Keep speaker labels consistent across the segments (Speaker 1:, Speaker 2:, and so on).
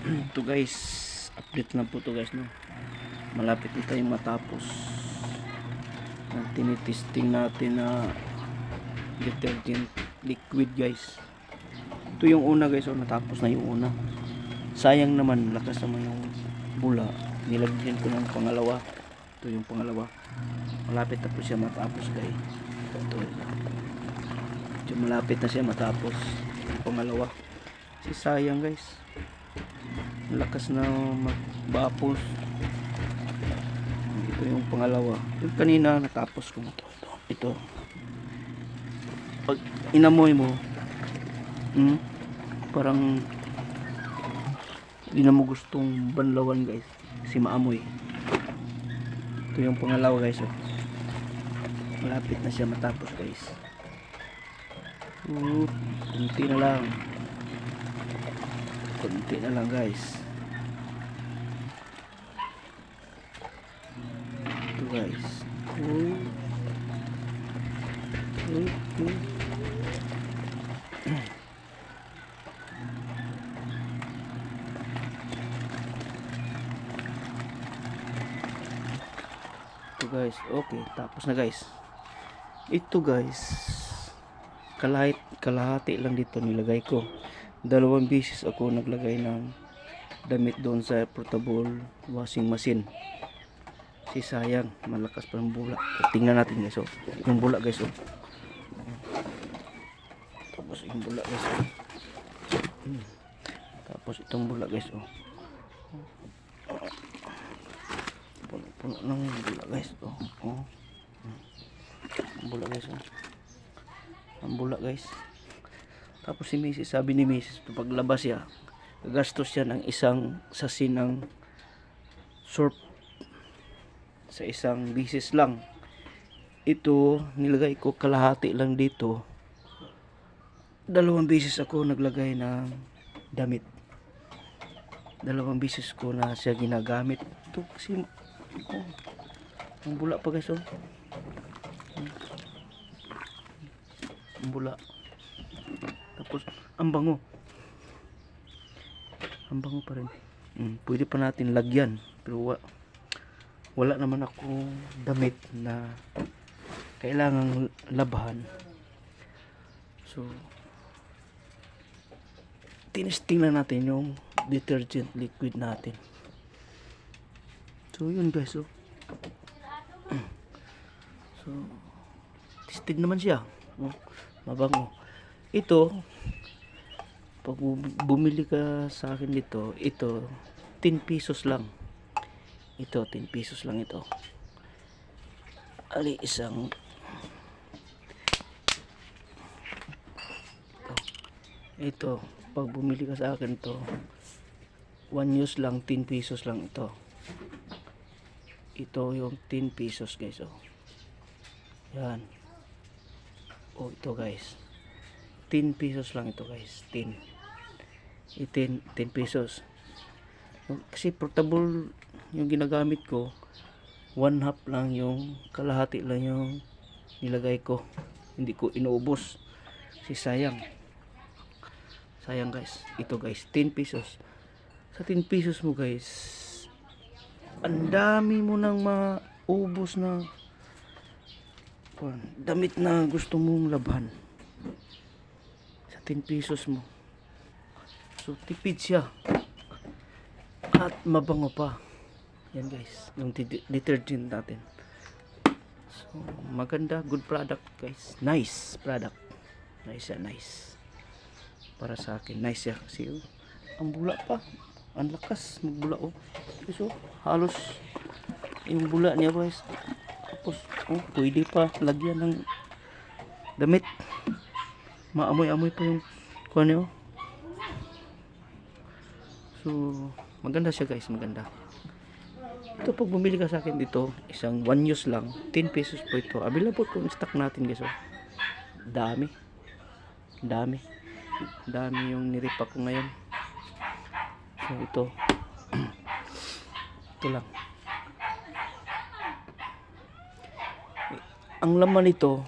Speaker 1: Ito guys, update na po to guys, no. Malapit na tayong matapos ng tinitesting natin na detergent liquid guys. Ito yung una guys, natapos na yung una. Sayang naman, lakas naman yung bula. Nilagyan ko ng pangalawa. Ito yung pangalawa. Malapit na po siya matapos guys. Ito, malapit na siya matapos yung pangalawa. Kasi sayang guys, lakas na magbapos. Ito yung pangalawa. Yung kanina natapos ko na to. Ito. Pag inamoy mo, parang hindi na mo gustong banlawan guys, kasi maamoy. Ito yung pangalawa guys. Malapit na siya matapos guys. Kunti na lang. Kunti na lang guys. Ito guys. Ito guys. Okay, tapos na guys. Ito guys, kalahati lang dito nilagay ko. 2 beses ako naglagay ng damit doon sa portable washing machine. Si sayang, malakas pa ng bula. Tingnan natin guys, yung bula guys, tapos yung bula guys, tapos itong bula guys, puno ng bula guys, ang bula guys, ang bula guys. Tapos si Mrs. sabi ni Mrs. paglabas siya, gagastos siya ng isang sachet ng surf sa isang bisis lang. Ito nilagay ko kalahati lang dito. 2 beses ako naglagay ng damit. 2 beses ko na siya ginagamit. Ito kasi ang bula pa guys, ang bula. Tapos ang bango pa rin. Pwede pa natin lagyan, pero wala naman ako damit na kailangang labahan. So tinesting na natin yung detergent liquid natin. So yun guys, so tested naman siya, mabango. Ito, pag bumili ka sa akin dito, ito 10 pesos lang. Ito 10 pesos lang ito. Ali isang ito, pag bumili ka sa akin to 1 use lang, 10 pesos lang ito. Ito yung 10 pesos guys, yan. Ito guys, 10 pesos lang ito guys, 10 pesos. Kasi portable yung ginagamit ko, 1/2 lang, yung kalahati lang yung nilagay ko, hindi ko inuubos kasi sayang guys. Ito guys, 10 pesos. Sa 10 pesos mo guys, ang dami mo nang maubos na damit na gusto mong labhan sa 10 pesos mo. So tipid siya at mabango pa. Yan guys, yung detergent natin. So maganda, good product guys. Nice product. Nice. Para sa akin, nice siya kasi ang bula pa. Ang lakas magbula So halos yung bula niya guys. Tapos pwede pa lagyan ng damit. Maamoy-amoy pa yung kuha niyo. So maganda siya guys, maganda. Ito pag bumili ka sa akin dito, isang 1 use lang, 10 pesos po ito. Available po yung stock natin guys. Dami yung niripa ko ngayon. So ito lang. Ang laman nito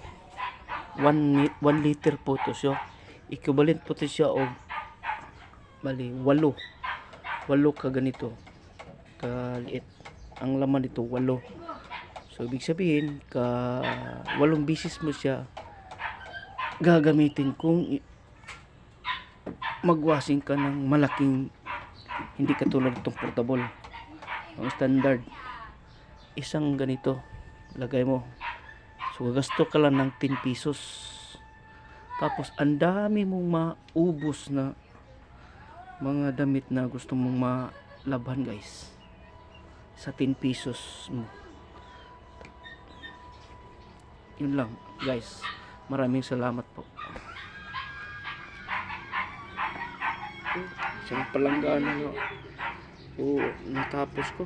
Speaker 1: 1 liter po to siya. Equivalent po to siya og bali 8 8 ka ganito kaliit. Ang laman nito 8. So ibig sabihin 8 bisis mo siya gagamitin kung magwashing ka ng malaking, hindi katulad itong portable. Ang standard isang ganito lagay mo. So gasto ka lang ng 10 pesos. Tapos ang dami mong maubos na mga damit na gusto mong malabhan guys sa 10 pesos mo. Yun lang guys, maraming salamat po. Isang palanggaan na natapos ko.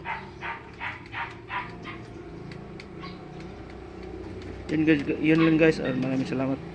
Speaker 1: Yun lang guys, maraming salamat po.